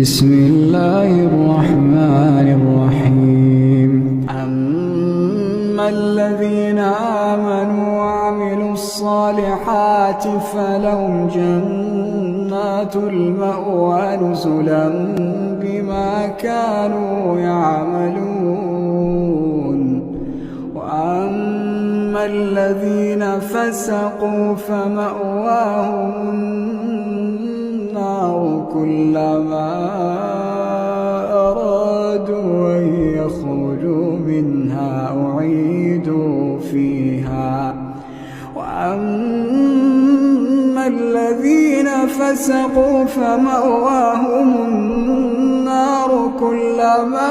بسم الله الرحمن الرحيم. أما الذين آمنوا وعملوا الصالحات فلهم جنات المأوى نزلا بما كانوا يعملون. وأما الذين فسقوا فمأواهم النار كلما أرادوا أن يخرجوا منها أعيدوا فيها. وأما الذين فسقوا فمأواهم النار كلما